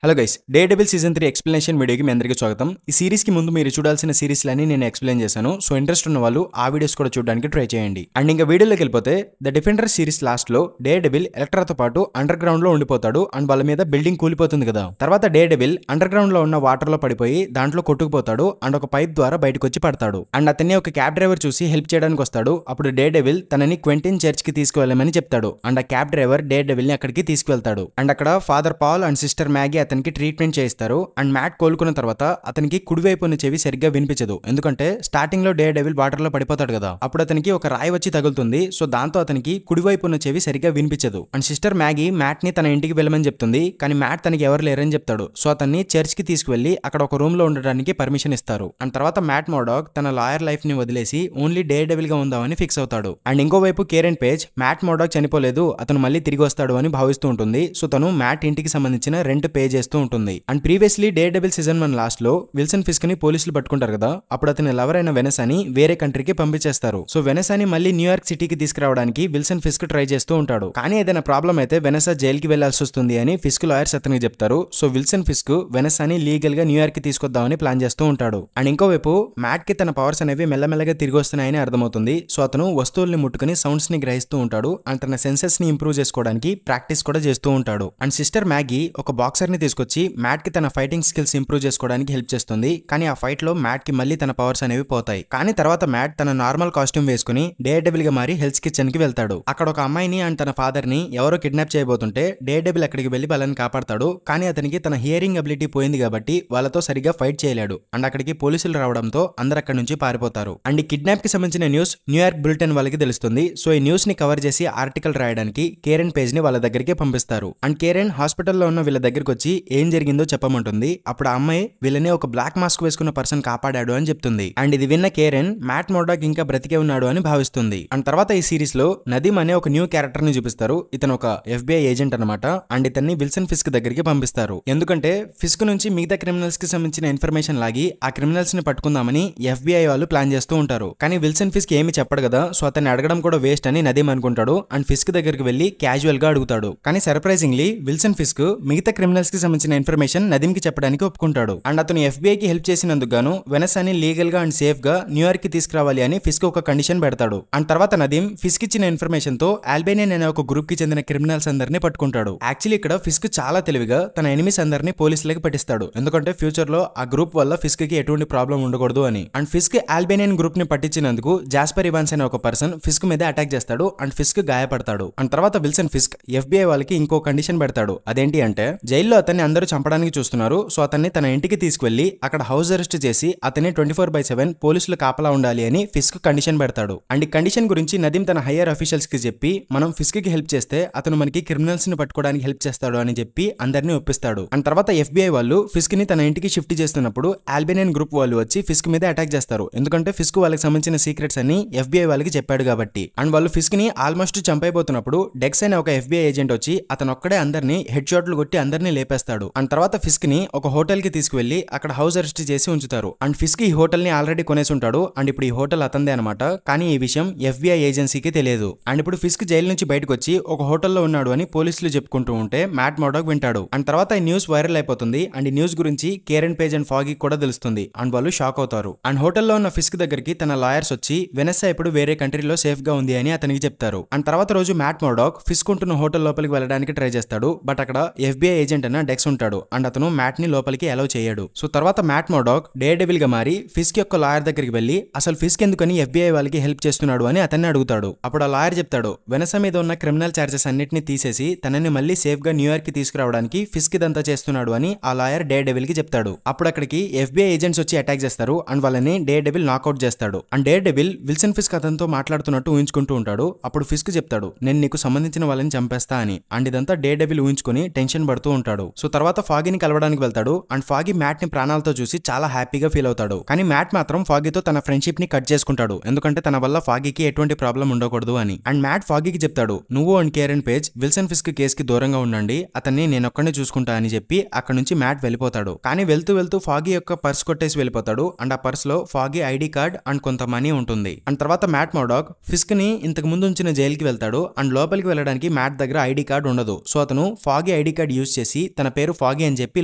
Hello guys, Daredevil season 3 explanation వీడియోకి మీ అందరికీ స్వాగతం. ఈ సిరీస్ కి ముందు మీరు చూడాల్సిన సిరీస్లన్నీ నేను ఎక్స్ప్లెయిన్ చేశాను. సో ఇంట్రెస్ట్ ఉన్న వాళ్ళు ఆ వీడియోస్ కూడా చూడడానికి ట్రై చేయండి. అండ్ ఇంకా వీడియోలోకి వెళ్ళిపోతే ద డిఫెండర్ సిరీస్ లాస్ట్ లో డేర్డెవిల్ ఎలక్ట్రాతో పాటు అండర్ గ్రౌండ్ లో ఉండిపోతాడు అండ్ వాళ్ళ మీద బిల్డింగ్ కూలిపోతుంది కదా. తర్వాత డేర్డెవిల్ అండర్ గ్రౌండ్ లో ఉన్న వాటర్ లో పడిపోయి దాంట్లో కొట్టుకుపోతాడు అండ్ ఒక పైప్ ద్వారా బయటకు వచ్చి పడతాడు. అండ్ అతన్ని ఒక క్యాబ్ డ్రైవర్ చూసి హెల్ప్ చేయడానికి వస్తాడు. అప్పుడు డేర్డెవిల్ తనని క్వెంటిన్ చర్చ్ కి తీసుకువెళ్ళమని చెప్తాడు అండ్ ఆ క్యాబ్ డ్రైవర్ డేర్డెవిల్ ని అక్కడికి తీసుకువెళ్తాడు. అండ్ అక్కడ father Paul and sister Maggie అతనికి ట్రీట్మెంట్ చేస్తారు. అండ్ మ్యాట్ కోలుకున్న తర్వాత అతనికి కుడివైపు ఉన్న చెవి సరిగ్గా వినిపించదు. ఎందుకంటే స్టార్టింగ్ లో డేర్డెవిల్ వాటర్ లో పడిపోతాడు కదా, అప్పుడు అతనికి ఒక రాయి వచ్చి తగులుతుంది. సో దాంతో అతనికి కుడివైపు ఉన్న చెవి సరిగ్గా వినిపించదు. అండ్ సిస్టర్ మ్యాగీ మ్యాట్ ని తన ఇంటికి వెళ్ళమని చెప్తుంది, కానీ మ్యాట్ తనకి ఎవరు లేరని చెప్తాడు. సో అతన్ని చర్చ్ కి తీసుకువెళ్లి అక్కడ ఒక రూమ్ లో ఉండడానికి పర్మిషన్ ఇస్తారు. అండ్ తర్వాత మ్యాట్ మోర్డాక్ తన లాయర్ లైఫ్ ని వదిలేసి ఓన్లీ డేర్డెవిల్ గా ఉందామని ఫిక్స్ అవుతాడు. అండ్ ఇంకోవైపు కేరెన్ పేజ్ మ్యాట్ మోర్డాక్ చనిపోలేదు, అతను మళ్ళీ తిరిగి వస్తాడు అని భావిస్తూ ఉంటుంది. సో తను మ్యాట్ ఇంటికి సంబంధించిన రెంట్ పే చేస్తూ ఉంటుంది. And previously Daredevil season 1 last లో విల్సన్ ఫిస్క్ ని పోలీసులు పట్టుకుంటారు కదా, అప్పుడు అతని లవర్ అయిన వెనసాని వేరే కంట్రీకి పంపించేస్తారు. సో వెనసాని మళ్ళీ న్యూయార్క్ సిటీకి తీసుకురావడానికి విల్సన్ ఫిస్క్ ట్రై చేస్తూ ఉంటాడు. కానీ ఏదైనా ప్రాబ్లం అయితే వెనసా జైలుకి వెళ్లాల్సి వస్తుంది అని ఫిస్క్ లాయర్స్ అతనికి చెప్తారు. సో విల్సన్ ఫిస్క్ వెనసాని లీగల్ గా న్యూయార్క్ కి తీసుకొద్దామని ప్లాన్ చేస్తూ ఉంటాడు. అండ్ ఇంకోవైపు మ్యాట్ కి తన పవర్స్ అనేవి మెల్లమెల్లగా తిరిగి వస్తున్నాయని అర్థమవుతుంది. సో అతను వస్తువుల్ని ముట్టుకుని సౌండ్స్ ని గ్రహిస్తూ ఉంటాడు అండ్ తన సెన్సెస్ ని ఇంప్రూవ్ చేసుకోవడానికి ప్రాక్టీస్ కూడా చేస్తూ ఉంటాడు. అండ్ సిస్టర్ మ్యాగీ ఒక బాక్సర్ ని తీసుకొచ్చి మ్యాట్ కి తన ఫైటింగ్ స్కిల్స్ ఇంప్రూవ్ చేసుకోవడానికి హెల్ప్ చేస్తుంది. కానీ ఆ ఫైట్ లో మ్యాట్ కి మళ్ళీ తన పవర్స్ అనేవి పోతాయి. కానీ తర్వాత మ్యాట్ తన నార్మల్ కాస్ట్యూమ్ వేసుకుని డేర్డెవిల్ గా మారి హెల్త్ కిచెన్ కి వెళ్తాడు. అక్కడ ఒక అమ్మాయిని అండ్ తన ఫాదర్ ని ఎవరో కిడ్నాప్ చేయబోతుంటే డేర్డెవిల్ అక్కడికి వెళ్లి వాళ్ళని కాపాడతాడు. కానీ అతనికి తన హియరింగ్ అబిలిటీ పోయింది కాబట్టి వాళ్ళతో సరిగ్గా ఫైట్ చేయలేడు. అండ్ అక్కడికి పోలీసులు రావడంతో అందరు అక్కడి నుంచి పారిపోతారు. అండ్ ఈ కిడ్నాప్ కి సంబంధించిన న్యూస్ న్యూయార్క్ బులెటిన్ వాళ్ళకి తెలుస్తుంది. సో ఈ న్యూస్ ని కవర్ చేసి ఆర్టికల్ రాయడానికి కేరెన్ పేజ్ ని వాళ్ళ దగ్గరికి పంపిస్తారు. అండ్ కేరెన్ హాస్పిటల్లో ఉన్న వీళ్ళ దగ్గరికి వచ్చి ఏం జరిగిందో చెప్పమంటుంది. అప్పుడు ఆ అమ్మాయి వీళ్ళని ఒక బ్లాక్ మాస్క్ వేసుకున్న పర్సన్ కాపాడాడు అని చెప్తుంది. అండ్ ఇది విన్న కేరెన్ మ్యాట్ మోర్డాక్ ఇంకా బ్రతికే ఉన్నాడు అని భావిస్తుంది. అండ్ తర్వాత ఈ సిరీస్ లో నదీమ్ అనే ఒక న్యూ క్యారెక్టర్ ని చూపిస్తారు. ఇతను ఒక FBI ఏజెంట్ అనమాట. అండ్ ఇతన్ని విల్సన్ ఫిస్క్ దగ్గరికి పంపిస్తారు. ఎందుకంటే ఫిస్క్ నుంచి మిగతా క్రిమినల్స్ కి సంబంధించిన ఇన్ఫర్మేషన్ లాగి ఆ క్రిమినల్స్ ని పట్టుకుందామని FBI వాళ్ళు ప్లాన్ చేస్తూ ఉంటారు. కానీ విల్సన్ ఫిస్క్ ఏమి చెప్పడు కదా, సో అతన్ని అడగడం కూడా వేస్ట్ అని నదీమ్ అనుకుంటాడు. అండ్ ఫిస్క్ దగ్గరికి వెళ్లి క్యాజువల్ గా అడుగుతాడు. కానీ సర్ప్రైజింగ్లీ విల్సన్ ఫిస్క్ మిగతా క్రిమినల్స్ కి సంబంధించిన ఇన్ఫర్మేషన్ నదీమ్ కి చెప్పడానికి ఒప్పుకుంటాడు. అండ్ అతను FBI కి హెల్ప్ చేసినందుకు గాను వెనసాని లీగల్ గా అండ్ సేఫ్ గా న్యూయార్క్ కి తీసుకురావాలి అని ఫిస్క్ ఒక కండిషన్ పెడతాడు. అండ్ తర్వాత నదీమ్ ఫిస్క్ ఇచ్చిన ఇన్ఫర్మేషన్ తో ఆల్బేనియన్ అనే ఒక గ్రూప్ కి చెందిన క్రిమినల్స్ అందరినీ పట్టుకుంటాడు. యాక్చువల్లీ ఇక్కడ ఫిస్క్ చాలా తెలివిగా తన ఎనిమిస్ అందరినీ పోలీసులకి పట్టిస్తాడు. ఎందుకంటే ఫ్యూచర్ లో ఆ గ్రూప్ వల్ల ఫిస్క్ కి ఎటువంటి ప్రాబ్లం ఉండకూడదు అని. అండ్ ఫిస్క్ ఆల్బేనియన్ గ్రూప్ ని పట్టించినందుకు జాస్పర్ ఇవాన్స్ అనే ఒక పర్సన్ ఫిస్క్ మీద అటాక్ చేస్తాడు అండ్ ఫిస్క్ గాయపడతాడు. అండ్ తర్వాత విల్సన్ ఫిస్క్ FBI వాళ్ళకి ఇంకో కండిషన్ పెడతాడు. అదేంటి అంటే జైల్లో అతన్ని అందరూ చంపడానికి చూస్తున్నారు. సో అతన్ని తన ఇంటికి తీసుకువెళ్లి అక్కడ హౌస్ అరెస్ట్ చేసి అతన్ని 24/7 పోలీసులు కాపలా ఉండాలి అని ఫిస్క్ కండిషన్ పెడతాడు. అండ్ ఈ కండిషన్ గురించి నదీమ్ తన హైయర్ అఫీషియల్స్ కి చెప్పి మనం ఫిస్క్ కి హెల్ప్ చేస్తే అతను మనకి క్రిమినల్స్ ని పట్టుకోవడానికి హెల్ప్ చేస్తాడు అని చెప్పి అందరినీ ఒప్పిస్తాడు. అండ్ తర్వాత FBI వాళ్ళు ఫిస్క్ ని తన ఇంటికి షిఫ్ట్ చేస్తున్నప్పుడు ఆల్బేనియన్ గ్రూప్ వాళ్ళు వచ్చి ఫిస్క్ మీద అటాక్ చేస్తారు. ఎందుకంటే ఫిస్క్ వాళ్ళకి సంబంధించిన సీక్రెట్స్ అన్ని FBI వాళ్ళకి చెప్పాడు కాబట్టి. అండ్ వాళ్ళు ఫిస్క్ ని ఆల్మోస్ట్ చంపైపోతున్నప్పుడు డెక్స్ అనే ఒక FBI ఏజెంట్ వచ్చి అతను ఒక్కడే అందరినీ హెడ్ షాట్లు కొట్టి అందరినీ లేపేస్తాడు. అండ్ తర్వాత ఫిస్క్ ని ఒక హోటల్ కి తీసుకువెళ్లి అక్కడ హౌస్ అరెస్ట్ చేసి ఉంచుతారు. అండ్ ఫిస్క్ ఈ హోటల్ ని ఆల్రెడీ కొనేసి ఉంటాడు. అండ్ ఇప్పుడు ఈ హోటల్ అతందే అనమాట. కానీ ఈ విషయం FBI ఏజెన్సీకి తెలియదు. అండ్ ఇప్పుడు ఫిస్క్ జైలు నుంచి బయటకు వచ్చి ఒక హోటల్లో ఉన్నాడు అని పోలీసులు చెప్పుకుంటూ ఉంటే మ్యాట్ మోర్డాక్ వింటాడు. అండ్ తర్వాత ఈ న్యూస్ వైరల్ అయిపోతుంది. అండ్ ఈ న్యూస్ గురించి కేరెన్ పేజ్ అండ్ ఫాగీ కూడా తెలుస్తుంది. అండ్ వాళ్ళు షాక్ అవుతారు. అండ్ హోటల్లో ఉన్న ఫిస్క్ దగ్గరికి తన లాయర్స్ వచ్చి వెనెస్సా ఇప్పుడు వేరే కంట్రీలో సేఫ్ గా ఉంది అని అతనికి చెప్తారు. అండ్ తర్వాత రోజు మ్యాట్ మోర్డాక్ ఫిస్క్ ఉంటున్న హోటల్ లోపలికి వెళ్ళడానికి ట్రై చేస్తాడు. బట్ అక్కడ FBI ఏజెంట్ అన్న డెక్స్ ఉంటాడు. అండ్ అతను మ్యాట్ ని లోపలికి అలౌ చేయడు. సో తర్వాత మ్యాట్ మోర్డాక్ డేర్డెవిల్ గా మారి ఫిస్క్ యొక్క లాయర్ దగ్గరికి వెళ్లి అసలు ఫిస్క్ ఎందుకని FBI వాళ్ళకి హెల్ప్ చేస్తున్నాడు అని అతన్ని అడుగుతాడు. అప్పుడు ఆ లాయర్ చెప్తాడు వెనసా మీద ఉన్న క్రిమినల్ చార్జెస్ అన్నిటిని తీసేసి తనని మళ్ళీ సేఫ్ గా న్యూయార్క్ కి తీసుకురావడానికి ఫిస్క్ ఇదంతా చేస్తున్నాడు అని ఆ లాయర్ డేర్డెవిల్ కి చెప్తాడు. అప్పుడు అక్కడికి FBI ఏజెంట్స్ వచ్చి అటాక్ చేస్తారు అండ్ వాళ్ళని డేర్డెవిల్ నాకౌట్ చేస్తాడు. అండ్ డేర్డెవిల్ విల్సన్ ఫిస్క్ అతనితో మాట్లాడుతున్నట్టు ఊహించుకుంటూ ఉంటాడు. అప్పుడు ఫిస్క్ చెప్తాడు నేను నీకు సంబంధించిన వాళ్ళని చంపేస్తా అని. అండ్ ఇదంతా డేర్డెవిల్ ఊహించుకుని టెన్షన్ పడుతూ ఉంటాడు. సో తర్వాత ఫాగీని కలవడానికి వెళ్తాడు. అండ్ ఫాగీ మ్యాట్ ని ప్రాణాలతో చూసి చాలా హ్యాపీగా ఫీల్ అవుతాడు. కానీ మ్యాట్ మాత్రం ఫాగీతో తన ఫ్రెండ్షిప్ ని కట్ చేసుకుంటాడు. ఎందుకంటే తన వల్ల ఫాగీకి ఎటువంటి ప్రాబ్లం ఉండకూడదు అని. అండ్ మ్యాట్ ఫాగీకి చెప్తాడు నువ్వు అండ్ కేరెన్ పేజ్ విల్సన్ ఫిస్క్ కేసుకి దూరంగా ఉండండి, అతన్ని నేనొక్కడే చూసుకుంటా అని చెప్పి అక్కడ నుంచి మ్యాట్ వెళ్ళిపోతాడు. కానీ వెళ్తూ వెళ్తూ ఫాగీ యొక్క పర్స్ కొట్టేసి వెళ్ళిపోతాడు. అండ్ ఆ పర్స్ లో ఫాగీ ఐడి కార్డ్ అండ్ కొంత మనీ ఉంటుంది. అండ్ తర్వాత మ్యాట్ మోర్డాక్ ఫిస్క్ ని ఇంతకు ముందు ఉంచిన జైలుకి వెళ్తాడు. అండ్ లోపలికి వెళ్ళడానికి మ్యాట్ దగ్గర ఐడి కార్డ్ ఉండదు. సో అతను ఫాగీ ఐడి కార్డ్ యూజ్ చేసి తన తన పేరు ఫాగీ అని చెప్పి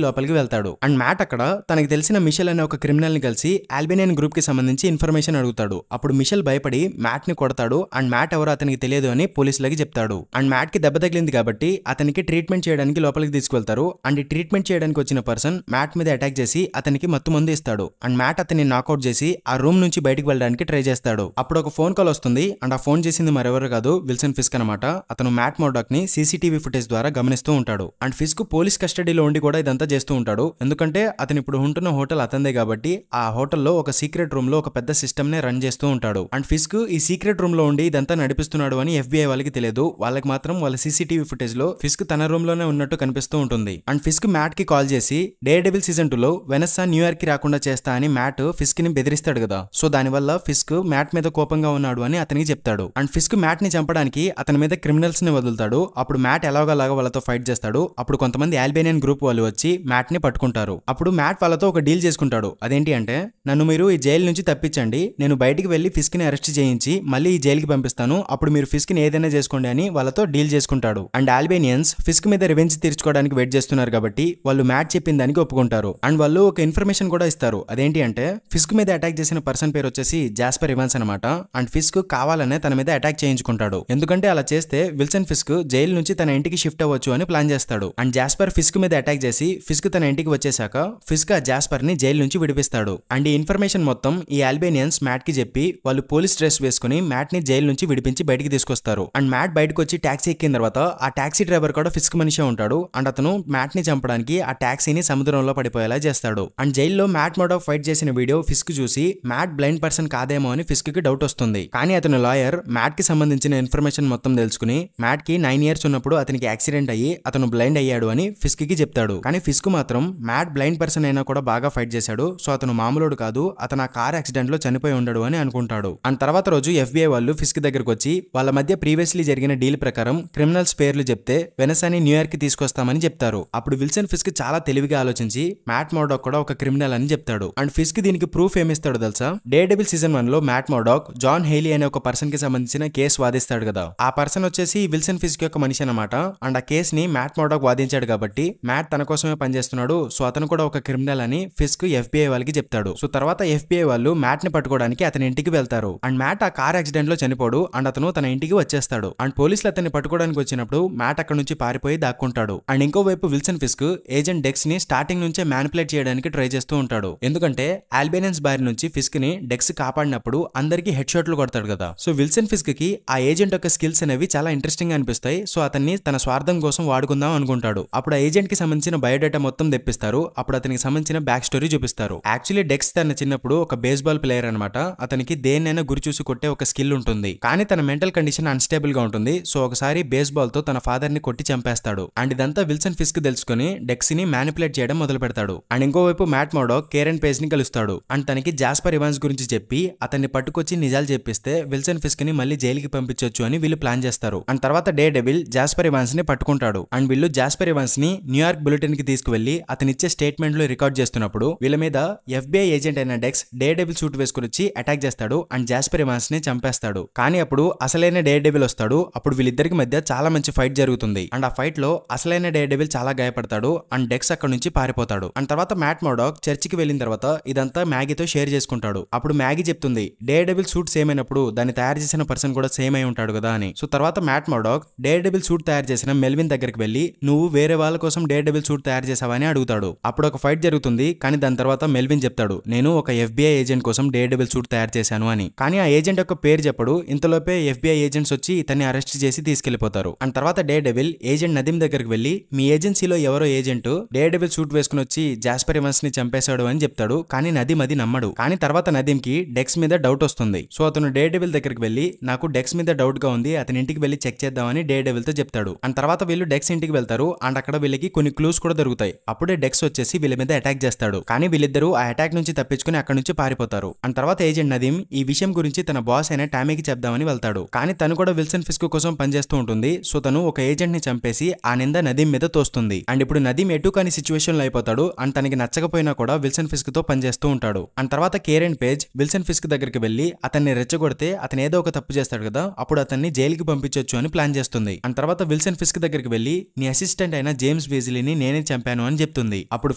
లోపలికి వెళ్తాడు. అండ్ మ్యాట్ అక్కడ తనకి తెలిసిన మిషెల్ అనే ఒక క్రిమినల్ ని కలిసి ఆల్బేనియన్ గ్రూప్ కి సంబంధించి ఇన్ఫర్మేషన్ అడుగుతాడు. అప్పుడు మిషెల్ భయపడి మ్యాట్ ని కొడతాడు. అండ్ మ్యాట్ ఎవరో అతనికి తెలియదు అని పోలీసులకి చెప్తాడు. అండ్ మ్యాట్ కి దెబ్బ తగిలింది కాబట్టి అతనికి ట్రీట్మెంట్ చేయడానికి లోపలికి తీసుకెళ్తారు. అండ్ ఈ ట్రీట్మెంట్ చేయడానికి వచ్చిన పర్సన్ మ్యాట్ మీద అటాక్ చేసి అతనికి మత్తు మందు ఇస్తాడు. అండ్ మ్యాట్ అతన్ని నాకౌట్ చేసి ఆ రూమ్ నుంచి బయటకు వెళ్ళడానికి ట్రై చేస్తాడు. అప్పుడు ఒక ఫోన్ కాల్ వస్తుంది. అండ్ ఆ ఫోన్ చేసింది మరెవరు కాదు, విల్సన్ ఫిస్క్ అనమాట. అతను మ్యాట్ మర్డాక్ ని సీసీటీవీ ఫుటేజ్ ద్వారా గమనిస్తూ ఉంటాడు. అండ్ ఫిస్క్ పోలీస్ కస్టడీలో ఉండి కూడా ఇదంతా చేస్తూ ఉంటాడు. ఎందుకంటే అతను ఇప్పుడు ఉంటున్న హోటల్ అతందే కాబట్టి ఆ హోటల్లో ఒక సీక్రెట్ రూమ్ లో ఒక పెద్ద సిస్టమ్ నే రన్ చేస్తూ ఉంటాడు. అండ్ ఫిస్క్ ఈ సీక్రెట్ రూమ్ లో ఉండి ఇదంతా నడిపిస్తున్నాడు అని FBI వాళ్ళకి తెలియదు. వాళ్ళకి మాత్రం వాళ్ళ సీసీటీవీ ఫుటేజ్ లో ఫిస్క్ తన రూమ్ లోనే ఉన్నట్టు కనిపిస్తూ ఉంటుంది. అండ్ ఫిస్క్ మ్యాట్ కి కాల్ చేసి డే డెవిల్ సీజన్ 2 లో వెనస్సా న్యూయార్క్ కి రాకుండా చేస్తా అని మ్యాట్ ఫిస్క్ ని బెదిరిస్తాడు కదా. సో దానివల్ల ఫిస్క్ మ్యాట్ మీద కోపంగా ఉన్నాడు అని అతనికి చెప్తాడు. అండ్ ఫిస్క్ మ్యాట్ ని చంపడానికి అతని మీద క్రిమినల్స్ ని వదులుతాడు. అప్పుడు మ్యాట్ ఎలాగోలాగా వాళ్ళతో ఫైట్ చేస్తాడు. అప్పుడు కొంతమంది ఆల్బేనియన్ గ్రూప్ వాళ్ళు వచ్చి మ్యాట్ ని పట్టుకుంటారు. అప్పుడు మ్యాట్ వాళ్ళతో ఒక డీల్ చేసుకుంటాడు. అదేంటి అంటే, నన్ను మీరు ఈ జైలు నుంచి తప్పించండి, నేను బయటికి వెళ్లి ఫిస్క్ ని అరెస్ట్ చేయించి మళ్ళీ ఈ జైలుకి పంపిస్తాను, అప్పుడు మీరు ఫిస్క్ ని ఏదైనా చేసుకోండి అని వాళ్ళతో డీల్ చేసుకుంటాడు. అండ్ ఆల్బేనియన్స్ ఫిస్క్ మీద రివెంజ్ తీర్చుకోవడానికి వెయిట్ చేస్తున్నారు కాబట్టి వాళ్ళు మ్యాట్ చెప్పిన దానికి ఒప్పుకుంటారు. అండ్ వాళ్ళు ఒక ఇన్ఫర్మేషన్ కూడా ఇస్తారు. అదేంటి అంటే, ఫిస్క్ మీద అటాక్ చేసిన పర్సన్ పేరు వచ్చేసి జాస్పర్ ఇవాన్స్ అనమాట. అండ్ ఫిస్క్ కావాలనే తన మీద అటాక్ చేయించుకుంటాడు. ఎందుకంటే అలా చేస్తే విల్సన్ ఫిస్క్ జైలు నుంచి తన ఇంటికి షిఫ్ట్ అవ్వచ్చు అని ప్లాన్ చేస్తాడు. అండ్ జాస్పర్ ఫిస్క్ మీద అటాక్ చేసి ఫిస్క్ తన ఇంటికి వచ్చేసాక ఫిస్క్ ఆ జాస్పర్ ని జైలు నుంచి విడిపిస్తాడు. అండ్ ఈ ఇన్ఫర్మేషన్ మొత్తం ఈ ఆల్బేనియన్స్ మ్యాట్ కి చెప్పి వాళ్ళు పోలీస్ డ్రెస్ వేసుకుని మ్యాట్ ని జైలు నుంచి విడిపించి బయటికి తీసుకొస్తారు. అండ్ మ్యాట్ బయటకు వచ్చి టాక్సీ ఎక్కిన తర్వాత ఆ టాక్సీ డ్రైవర్ కూడా ఫిస్క్ మనిషే ఉంటాడు. అండ్ అతను మ్యాట్ ని చంపడానికి ఆ టాక్సీని సముద్రంలో పడిపోయేలా చేస్తాడు. అండ్ జైల్లో మ్యాట్ మర్డాక్ ఫైట్ చేసిన వీడియో ఫిస్క్ చూసి మ్యాట్ బ్లైండ్ పర్సన్ కాదేమో అని ఫిస్క్ కి డౌట్ వస్తుంది. కానీ అతను లాయర్ మ్యాట్ కి సంబంధించిన ఇన్ఫర్మేషన్ మొత్తం తెలుసుకుని మ్యాట్ కి 9 years ఉన్నప్పుడు అతనికి యాక్సిడెంట్ అయ్యి అతను బ్లైండ్ అయ్యాడు అని ఫిస్క్ కి చెప్తాడు. కానీ ఫిస్క్ మాత్రం మ్యాట్ బ్లైండ్ పర్సన్ అయినా కూడా బాగా ఫైట్ చేశాడు, సో అతను మామూలుడు కాదు, అతను ఆ కార్ యాక్సిడెంట్ లో చనిపోయి ఉండడు అని అనుకుంటాడు. అండ్ తర్వాత రోజు FBI వాళ్ళు ఫిస్క్ దగ్గరకు వచ్చి వాళ్ళ మధ్య ప్రీవియస్లీ జరిగిన డీల్ ప్రకారం క్రిమినల్స్ పేర్లు చెప్తే వెనసాని న్యూయార్క్ కి తీసుకొస్తామని చెప్తారు. అప్పుడు విల్సన్ ఫిస్క్ చాలా తెలివిగా ఆలోచించి మ్యాట్ మర్డాక్ కూడా ఒక క్రిమినల్ అని చెప్తాడు. అండ్ ఫిస్క్ దీనికి ప్రూఫ్ ఏమిస్తాడు తెలుసా? డే డెవిల్ సీజన్ 1 లో మ్యాట్ మర్డాక్ జాన్ హెయిలీ అనే ఒక పర్సన్ కి సంబంధించిన కేసు వాదిస్తాడు కదా. ఆ పర్సన్ వచ్చేసి విల్సన్ ఫిస్క్ యొక్క మనిషి అనమాట. అండ్ ఆ కేస్ ని మ్యాట్ మర్డాక్ వాదించాడు కాబట్టి మ్యాట్ తన కోసమే పనిచేస్తున్నాడు, సో అతను కూడా ఒక క్రిమినల్ అని ఫిస్క్ FBI వాళ్ళకి చెప్తాడు. సో తర్వాత FBI వాళ్ళు మ్యాట్ ని పట్టుకోవడానికి అతని ఇంటికి వెళ్తారు. అండ్ మ్యాట్ ఆ కార్ యాక్సిడెంట్ లో చనిపోడు. అండ్ అతను తన ఇంటికి వచ్చేస్తాడు. అండ్ పోలీసులు అతన్ని పట్టుకోవడానికి వచ్చినప్పుడు మ్యాట్ అక్కడ నుంచి పారిపోయి దాక్కుంటాడు. అండ్ ఇంకోవైపు విల్సన్ ఫిస్క్ ఏజెంట్ డెక్స్ ని స్టార్టింగ్ నుంచే మ్యానిపులేట్ చేయడానికి ట్రై చేస్తూ ఉంటాడు. ఎందుకంటే ఆల్బేనియన్స్ బారి నుంచి ఫిస్క్ ని డెక్స్ కాపాడినప్పుడు అందరికి హెడ్ షాట్లు కొడతాడు కదా. సో విల్సన్ ఫిస్క్ కి ఆ ఏజెంట్ యొక్క స్కిల్స్ అనేవి చాలా ఇంట్రెస్టింగ్ గా అనిపిస్తాయి. సో అతన్ని తన స్వార్థం కోసం వాడుకుందాం అనుకుంటాడు. అప్పుడు ఆ ఏజెంట్ కి సంబంధించిన బయోడేటా మొత్తం తెప్పిస్తారు. అప్పుడు అతనికి సంబంధించిన బ్యాక్ స్టోరీ చూపిస్తారు. యాక్చువల్లీ డెక్స్ తన చిన్నప్పుడు ఒక బేస్బాల్ ప్లేయర్ అనమాట. అతనికి దేన్నైనా గురి చూసి కొట్టే ఒక స్కిల్ ఉంటుంది. కానీ తన మెంటల్ కండిషన్ అన్స్టేబుల్ గా ఉంటుంది. సో ఒకసారి బేస్బాల్ తో తన ఫాదర్ ని కొట్టి చంపేస్తాడు. అండ్ ఇదంతా విల్సన్ ఫిస్క్ తెలుసుకుని డెక్స్ ని మ్యానిపులేట్ చేయడం మొదలు పెడతాడు. అండ్ ఇంకోవైపు మ్యాట్ మర్డాక్ కేరెన్ పేజ్ ని కలుస్తాడు. అండ్ తనకి జాస్పర్ ఇవాన్స్ గురించి చెప్పి అతన్ని పట్టుకొచ్చి నిజాలు చెప్పిస్తే విల్సన్ ఫిస్క్ ని మళ్ళీ జైలుకి పంపించొచ్చు అని వీళ్ళు ప్లాన్ చేస్తారు. అండ్ తర్వాత డే డెవిల్ జాస్పర్ ఇవాన్స్ ని పట్టుకుంటాడు. అండ్ వీళ్ళు జాస్పర్ ఇవాన్స్ ని న్యూయార్క్ బులెటిన్ కి తీసుకువెళ్లి అతనిచ్చే స్టేట్మెంట్ లో రికార్డ్ చేస్తున్నప్పుడు వీళ్ళ మీద FBI ఏజెంట్ అయిన డెక్స్ డే డెవిల్ సూట్ వేసుకుని వచ్చి అటాక్ చేస్తాడు. అండ్ జాస్పర్ ఇవాన్స్ ని చంపేస్తాడు. కానీ అప్పుడు అసలైన డే డెవిల్ వస్తాడు. అప్పుడు వీళ్ళిద్దరికి మధ్య చాలా మంచి ఫైట్ జరుగుతుంది. అండ్ ఆ ఫైట్ లో అసలైన డే డెవిల్ చాలా గాయపడతాడు. అండ్ డెక్స్ అక్కడ నుంచి పారిపోతాడు. అండ్ తర్వాత మ్యాట్ మర్డాక్ చర్చికి వెళ్ళిన తర్వాత ఇదంతా మ్యాగీతో షేర్ చేసుకుంటాడు. అప్పుడు మ్యాగీ చెప్తుంది డే డెవిల్ సూట్ సేమ్ అయినప్పుడు దాన్ని తయారు చేసిన పర్సన్ కూడా సేమ్ అయి ఉంటాడు కదా అని. సో తర్వాత మ్యాట్ మర్డాక్ డే డెవిల్ సూట్ తయారు చేసిన మెల్విన్ దగ్గరికి వెళ్లి నువ్వు వేరే వాళ్ళ కోసం డే డెవిల్ సూట్ తయారు చేసావని అడుగుతాడు. అప్పుడు ఒక ఫైట్ జరుగుతుంది. కానీ దాని తర్వాత మెల్విన్ చెప్తాడు నేను ఒక FBI ఏజెంట్ కోసం డే డెవిల్ సూట్ తయారు చేశాను అని. కానీ ఆ ఏజెంట్ యొక్క పేరు చెప్పడు. ఇంతలోపే FBI ఏజెంట్స్ వచ్చి ఇతన్ని అరెస్ట్ చేసి తీసుకెళ్లిపోతారు. అండ్ తర్వాత డే డెవిల్ ఏజెంట్ నదీమ్ దగ్గరికి వెళ్లి మీ ఏజెన్సీలో ఎవరో ఏజెంట్ డే డెవిల్ సూట్ వేసుకుని వచ్చి జాస్పర్ ఇవాన్స్ ని చంపేశాడు అని చెప్తాడు. కానీ నదీమ్ అది నమ్మడు. కానీ తర్వాత నదీమ్ కి డెక్స్ మీద డౌట్ వస్తుంది. సో అతను డే డెవిల్ దగ్గరికి వెళ్లి నాకు డెక్స్ మీద డౌట్ గా ఉంది, అతని ఇంటికి వెళ్లి చెక్ చేద్దామని డే డెవిల్ తో చెప్తాడు. అండ్ తర్వాత వీళ్ళు డెక్స్ ఇంటికి వెళ్తారు. అండ్ అక్కడ వీళ్ళకి కొన్ని క్లూస్ కూడా దొరుకుతాయి. అప్పుడే డెక్స్ వచ్చేసి వీళ్ళ మీద అటాక్ చేస్తాడు. కానీ వీళ్ళిద్దరూ ఆ అటాక్ నుంచి తప్పించుకుని అక్కడ నుంచి పారిపోతారు. అండ్ తర్వాత ఏజెంట్ నదీమ్ ఈ విషయం గురించి తన బాస్ అయిన టామీకి చెప్దామని వెళ్తాడు. కానీ తను కూడా విల్సన్ ఫిస్క్ కోసం పనిచేస్తూ ఉంటుంది. సో తను ఒక ఏజెంట్ ని చంపేసి ఆ నింద నదీమ్ మీద తోస్తుంది. అండ్ ఇప్పుడు నదీమ్ ఎటు కాని సిచ్యువేషన్ లో అయిపోతాడు. అండ్ తనకి నచ్చకపోయినా కూడా విల్సన్ ఫిస్క్ తో పనిచేస్తూ ఉంటాడు. అండ్ తర్వాత కేరెన్ పేజ్ విల్సన్ ఫిస్క్ దగ్గరికి వెళ్లి అతన్ని రెచ్చగొడితే అతను ఏదో ఒక తప్పు చేస్తాడు కదా, అప్పుడు అతన్ని జైలుకి పంపించొచ్చు అని ప్లాన్ చేస్తుంది. అండ్ తర్వాత విల్సన్ ఫిస్క్ దగ్గరికి వెళ్లి నీ అసిస్టెంట్ అయిన జేమ్స్ వీజిలీని నేనే చంపాను అని చెప్తుంది. అప్పుడు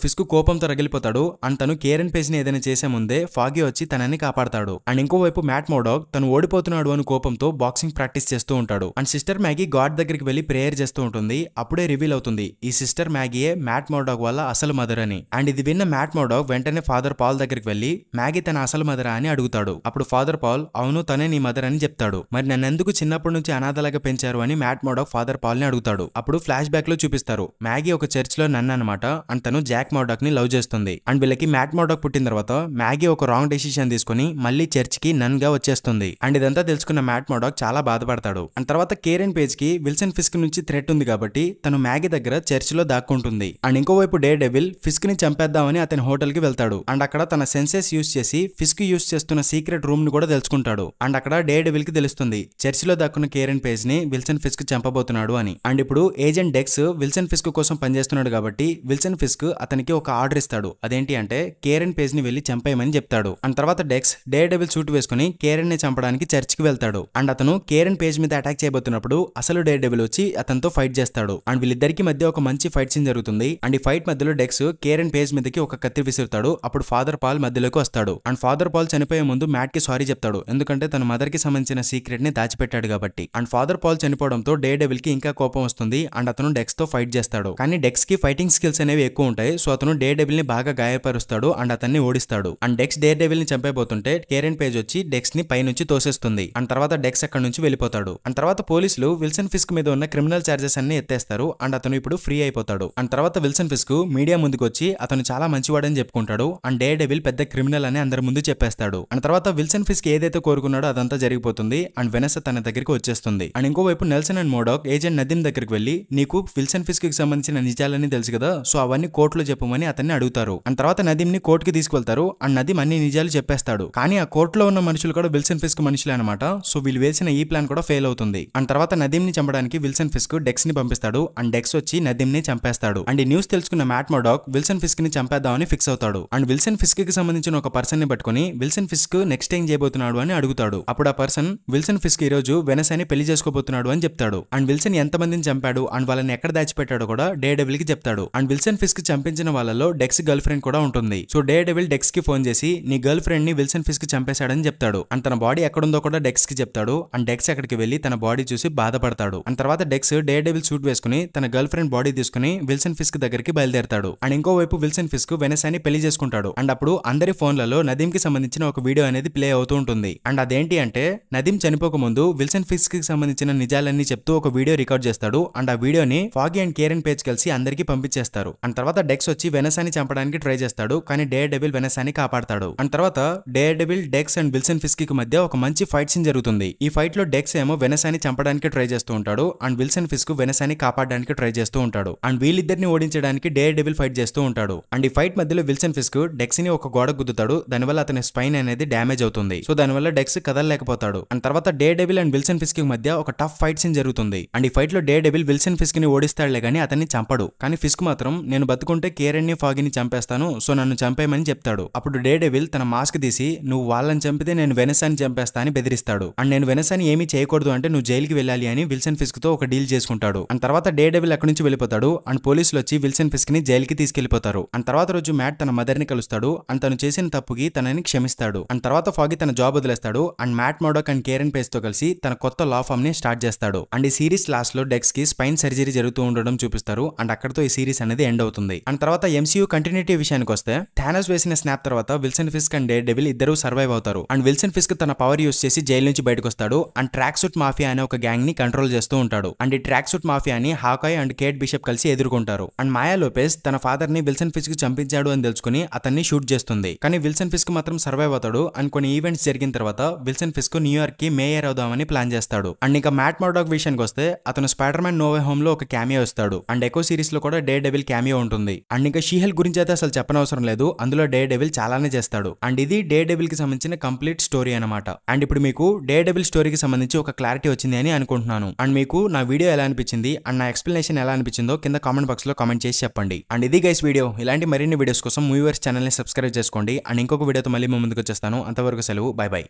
ఫిస్క్ కోపంతో రగిలిపోతాడు అండ్ తను కేరెన్ పేజ్ ని ఏదైనా చేసే ముందే ఫాగీ వచ్చి తనని కాపాడతాడు. అండ్ ఇంకోవైపు మ్యాట్ మోర్డాక్ తను ఓడిపోతున్నాడు అని కోపంతో బాక్సింగ్ ప్రాక్టీస్ చేస్తూ ఉంటాడు. అండ్ సిస్టర్ మ్యాగీ గాడ్ దగ్గరికి వెళ్లి ప్రేయర్ చేస్తూ ఉంటుంది. అప్పుడే రివీల్ అవుతుంది ఈ సిస్టర్ మ్యాగీయే మ్యాట్ మోర్డాక్ వల్ల అసలు మదర్ అని. అండ్ ఇది విన్న మ్యాట్ మోర్డాక్ వెంటనే ఫాదర్ పాల్ దగ్గరికి వెళ్లి మ్యాగీ తన అసలు మదరా అని అడుగుతాడు. అప్పుడు ఫాదర్ పాల్ అవును తనే నీ మదర్ అని చెప్తాడు. మరి నన్నెందుకు చిన్నప్పటి నుంచి అనాథలాగా పెంచారు అని మ్యాట్ మోర్డాక్ ఫాదర్ పాల్ ని అడుగుతాడు. అప్పుడు ఫ్లాష్ బ్యాక్ లో చూపిస్తారు మ్యాగీ ఒక చర్చ్ లో నన్ను అనమాట అండ్ తను జాక్ మోర్డాక్ ని లవ్ చేస్తుంది. అండ్ వీళ్ళకి మ్యాట్ మోర్డాక్ పుట్టిన తర్వాత మ్యాగీ ఒక రాంగ్ డెసిషన్ తీసుకుని మళ్ళీ చర్చ్ కి నన్ గా వచ్చేస్తుంది. అండ్ ఇదంతా తెలుసుకున్న మ్యాట్ మోర్డాక్ చాలా బాధపడతాడు. అండ్ తర్వాత కేరెన్ పేజ్ కి విల్సన్ ఫిస్క్ నుంచి థ్రెట్ ఉంది కాబట్టి తను మ్యాగీ దగ్గర చర్చ్ లో దాక్కుంటుంది. అండ్ ఇంకోవైపు డే డెవిల్ ఫిస్క్ ని చంపేద్దామని అతని హోటల్ కి వెళ్తాడు. అండ్ అక్కడ తన సెన్సెస్ యూస్ చేసి ఫిస్క్ యూస్ చేస్తున్న సీక్రెట్ రూమ్ ని కూడా తెలుసుకుంటాడు. అండ్ అక్కడ డే డెవిల్ కి తెలుస్తుంది చర్చ్ లో దాక్కున్న కేరెన్ పేజ్ ని విల్సన్ ఫిస్క్ చంపబోతున్నాడు అని. అండ్ ఇప్పుడు ఏజెంట్ డెక్స్ విల్సన్ ఫిస్క్ కోసం పనిచేస్తున్నాడు కాబట్టి విల్సన్ ఫిస్క్ అతనికి ఒక ఆర్డర్ ఇస్తాడు. అదేంటి అంటే కేరెన్ పేజ్ ని వెళ్లి చంపేయమని చెప్తాడు. అండ్ తర్వాత డెక్స్ డే డెవిల్ సూట్ వేసుకుని కేరెన్ ని చంపడానికి చర్చ్ కి వెళ్తాడు. అండ్ అతను కేరెన్ పేజ్ మీద అటాక్ చేయబోతున్నప్పుడు అసలు డే డెవిల్ వచ్చి అతనితో ఫైట్ చేస్తాడు. అండ్ వీళ్ళిద్దరికి మధ్య ఒక మంచి ఫైట్ సీన్ జరుగుతుంది. అండ్ ఈ ఫైట్ మధ్యలో డెక్స్ కేరెన్ పేజ్ మీదకి ఒక కత్తి విసురుతాడు. అప్పుడు ఫాదర్ పాల్ మధ్యలోకి వస్తాడు. అండ్ ఫాదర్ పాల్ చనిపోయే ముందు మ్యాట్ కి సారీ చెప్తాడు. ఎందుకంటే తన మదర్ కి సంబంధించిన సీక్రెట్ ని దాచిపెట్టాడు కాబట్టి. అండ్ ఫాదర్ పాల్ చనిపోవడంతో డే డెవిల్ కి ఇంకా కోపం వస్తుంది. అండ్ అతను డెక్స్ తో ఫైట్ చేస్తాడు. కానీ డెక్స్ కి ఫైటింగ్ స్కిల్స్ అనేవి ఎక్కువ ఉంటాయి. సో అతను డే డెవిల్ ని బాగా గాయపరుస్తాడు అండ్ అతన్ని ఓడిస్తాడు. అండ్ డెక్స్ డే డెవిల్ ని చంపైపోతుంటే కేరెన్ పేజ్ వచ్చి డెక్స్ ని పై నుంచి తోసేస్తుంది. అండ్ తర్వాత డెక్స్ అక్కడ నుంచి వెళ్ళిపోతాడు. అండ్ తర్వాత పోలీసులు విల్సన్ ఫిస్క్ మీద ఉన్న క్రిమినల్ చార్జెస్ అన్ని ఎత్తేస్తారు. అండ్ అతను ఇప్పుడు ఫ్రీ అయిపోతాడు. అండ్ తర్వాత విల్సన్ ఫిస్క్ మీడియా ముందుకు వచ్చి అతను చాలా మంచివాడని చెప్పుకుంటాడు. అండ్ డే డెవిల్ పెద్ద క్రిమినల్ అని అందరి ముందు చెప్పేస్తాడు. అండ్ తర్వాత విల్సన్ ఫిస్క్ ఏదైతే కోరుకున్నాడో అదంతా జరిగిపోతుంది. అండ్ వెనెసా తన దగ్గరికి వచ్చేస్తుంది. అండ్ ఇంకోవైపు నెల్సన్ అండ్ మోర్డాక్ ఏజెంట్ నదీమ్ దగ్గరికి వెళ్లి నీకు విల్సన్ ఫిస్క్ కి సంబంధించిన నిజాలన్నీ తెలుసు కదా సో అవన్నీ కోర్టులో చెప్పమని అతన్ని అడుగుతారు. అండ్ తర్వాత నదీమ్ ని కోర్టుకి తీసుకెళ్తారు. అండ్ నదీమ్ అన్ని నిజాలు చెప్పేస్తాడు. కానీ ఆ కోర్టులో ఉన్న మనుషులు కూడా విల్సన్ ఫిస్క్ మనుషులే అనమాట. సో వీళ్ళు వేసిన ఈ ప్లాన్ కూడా ఫెయిల్ అవుతుంది. అండ్ తర్వాత నదీమ్ ని చంపడానికి విల్సన్ ఫిస్క్ డెక్స్ ని పంపిస్తాడు. అండ్ డెక్స్ వచ్చి నదీమ్ ని చంపేస్తాడు. అండ్ ఈ న్యూస్ తెలుసుకున్న మ్యాట్ మోర్డాక్ విల్సన్ ఫిస్క్ ని చంపేద్దామని ఫిక్స్ అవుతాడు. అండ్ విల్సన్ ఫిస్క్ కి సంబంధించిన ఒక పర్సన్ ని పట్టుకుని విల్సన్ ఫిస్క్ నెక్స్ట్ ఏం చేయబోతున్నాడు అని అడుగుతాడు. అప్పుడు ఆ పర్సన్ విల్సన్ ఫిస్క్ ఈ రోజు వెనసాని పెళ్లి చేసుకోబోతున్నాడు అని చెప్తాడు. అండ్ విల్సన్ ఎంత మందిని చంపాడు అండ్ వాళ్ళని ఎక్కడ దాచిపెట్టాడో కూడా డే డెవిల్ కి చెప్తాడు. అండ్ విల్సన్ ఫిస్క్ చంపించిన వాళ్ళలో డెక్స్ గర్ల్ ఫ్రెండ్ కూడా ఉంటుంది. సో డే డెవిల్ డెక్స్ కి ఫోన్ చేసి నీ గర్ల్ ఫ్రెండ్ ని విల్సన్ ఫిస్క్ చంపేశాడని చెప్తాడు. అండ్ తన బాడీ ఎక్కడుందో కూడా డెక్స్ కి చెప్తాడు. అండ్ డెక్స్ అక్కడికి వెళ్లి తన బాడీ చూసి బాధపడతాడు. అండ్ తర్వాత డెక్స్ డే డెవిల్ సూట్ వేసుకుని తన గర్ల్ ఫ్రెండ్ బాడీ తీసుకుని విల్సన్ ఫిస్క్ దగ్గరికి బయలుదేరతాడు. అండ్ ఇంకోవైపు విల్సన్ ఫిస్క్ వెనసాని పెళ్లి చేసుకుంటాడు. అండ్ అప్పుడు అందరి ఫోన్లలో నదీమ్ కి సంబంధించిన ఒక వీడియో అనేది ప్లే అవుతూ ఉంటుంది. అండ్ అదేంటి అంటే నదీమ్ చనిపోక ముందు విల్సన్ ఫిస్క్ కి సంబంధించిన నిజాలన్నీ చెప్తూ ఒక వీడియో రికార్డ్ చేస్తాడు. అండ్ ఆ వీడియోని ఫాగీ అండ్ కేరెన్ పేజ్ కలిసి అందరికి పంపించేస్తారు. అండ్ తర్వాత డెక్స్ వచ్చి వెనసాని చంపడానికి ట్రై చేస్తాడు. కానీ డే డెవిల్ వెనసాని కాపాడతాడు. అండ్ తర్వాత day devil dex and Wilson Fisk కి మధ్య ఒక మంచి ఫైట్ సీన్ జరుగుతుంది. ఈ ఫైట్ లో డెక్స్ ఏమో వెనసాని చంపడానికి ట్రై చేస్తూ ఉంటాడు. అండ్ విల్సన్ ఫిస్క్ వెనసాని కాపాడడానికి ట్రై చేస్తూ ఉంటాడు. అండ్ వీళ్ళిద్దరిని ఓడించడానికి డే డెవిల్ ఫైట్ చేస్తూ ఉంటాడు. అండ్ ఈ ఫైట్ మధ్యలో విల్సన్ ఫిస్క్ డెక్స్ ని ఒక గోడ గుద్దుతాడు. దానివల్ల అతని స్పైన్ అనేది డ్యామేజ్ అవుతుంది. సో దానివల్ల డెక్స్ కదలలేకపోతాడు. అండ్ తర్వాత day devil and Wilson Fisk కి మధ్య ఒక టఫ్ ఫైట్ సీన్ జరుగుతుంది. అండ్ ఈ ఫైట్ లో డే డెవిల్ విల్సన్ ఫిస్క్ ని ఓడిస్తాడులే గానీ అతన్ని చంపడు. కానీ ఫిస్క్ మాత్రం నేను బతుకుంటే కేరెన్ ని ఫాగీని చంపేస్తాను సో నన్ను చంపేయమని చెప్తాడు. అప్పుడు డే డెవిల్ తన మాస్క్ తీసి నువ్వు వాళ్ళని చంపితే నేను వెనసాని చంపేస్తా అని బెదిరిస్తాడు. అండ్ నేను వెనసాని ఏమీ చేయకూడదు అంటే నువ్వు జైలుకి వెళ్ళాలి అని విల్సన్ ఫిస్క్ తో ఒక డీల్ చేసుకుంటాడు. అండ్ తర్వాత డే డెవిల్ అక్కడి నుంచి వెళ్ళిపోతాడు. అండ్ పోలీసులు వచ్చి విల్సన్ ఫిస్క్ ని జైలుకి తీసుకెళ్లిపోతారు. అండ్ తర్వాత రోజు మ్యాట్ తన మదర్ ని కలుస్తాడు. అండ్ తను చేసిన తప్పుకి తనని క్షమిస్తాడు. అండ్ తర్వాత ఫాగీ తన జాబ్ వదిలేస్తాడు. అండ్ మ్యాట్ మోర్డాక్ అండ్ కేరెన్ పేజ్ తో కలిసి తన కొత్త లా ఫామ్ ని స్టార్ట్ చేస్తాడు. అండ్ ఈ సిరీస్ లాస్ట్ లో డెక్స్ కి స్పైన్ సర్జరీ జరుగుతూ ఉండడం చూపిస్తారు. అండ్ అక్కడతో ఈ సిరీస్ అనేది ఎండ్ అవుతుంది. అండ్ తర్వాత ఎంసీయూ కంటిన్యూటీ విషయానికి వస్తే థానోస్ వేసిన స్నాప్ తర్వాత Wilson Fisk and day devil ఇద్దరు సర్వైవ్ అవుతారు. అండ్ విల్సన్ ఫిస్క్ తన పవర్ యూస్ చేసి జైలు నుంచి బయటకు వస్తాడు. అండ్ ట్రాక్ సూట్ మాఫియా అనే ఒక గ్యాంగ్ ని కంట్రోల్ చేస్తూ ఉంటాడు. అండ్ ఈ ట్రాక్ సూట్ మాఫియాని హాకాయ్ అండ్ కేట్ బిషప్ కలిసి ఎదుర్కొంటారు. అండ్ మాయా లోపెస్ తన ఫాదర్ ని విల్సన్ ఫిస్క్ చంపించాడు అని తెలుసుకుని అతన్ని షూట్ చేస్తుంది. కానీ విల్సన్ ఫిస్క్ మాత్రం సర్వైవ్ అవుతాడు. అండ్ కొన్ని ఈవెంట్స్ జరిగిన తర్వాత విల్సన్ ఫిస్క్ న్యూయార్క్ కి మేయర్ అవుదామని ప్లాన్ చేస్తాడు. అండ్ ఇంకా మ్యాట్ మోర్డాక్ విషయానికి వస్తే అతను Spider man no way home లో ఒక క్యామియో ఇస్తాడు. అండ్ ఎకో సిరీస్ లో కూడా డే డెవిల్ క్యామియో ఉంటుంది. అండ్ ఇంకా షీహెల్ గురించి అయితే అసలు చెప్పనవసరం లేదు. అందులో డే డెవిల్ చాలానే చేస్తాడు. అండ్ ఇది డే డెవిల్ కి సంబంధించిన కంప్లీట్ స్టోరీ అనమాట. అండ్ ఇప్పుడు మీకు డే డెవిల్ స్టోరీకి సంబంధించి ఒక క్లారిటీ వచ్చింది అని అనుకుంటున్నాను. అండ్ మీకు నా వీడియో ఎలా అనిపించింది అండ్ నా ఎక్స్ప్లెనేషన్ ఎలా అనిపించిందో కింద కామెంట్ బాక్స్ లో కామెంట్ చేసి చెప్పండి. అండ్ ఇది గైస్ వీడియో. ఇలాంటి మరిన్ని వీడియోస్ కోసం మూవీవర్స్ ఛానల్ ని సబ్స్క్రైబ్ చేసుకోండి. అండ్ ఇంకొక వీడియోతో మళ్ళీ ముందుకు వచ్చేస్తాను. అంతవరకు సెలవు. By by.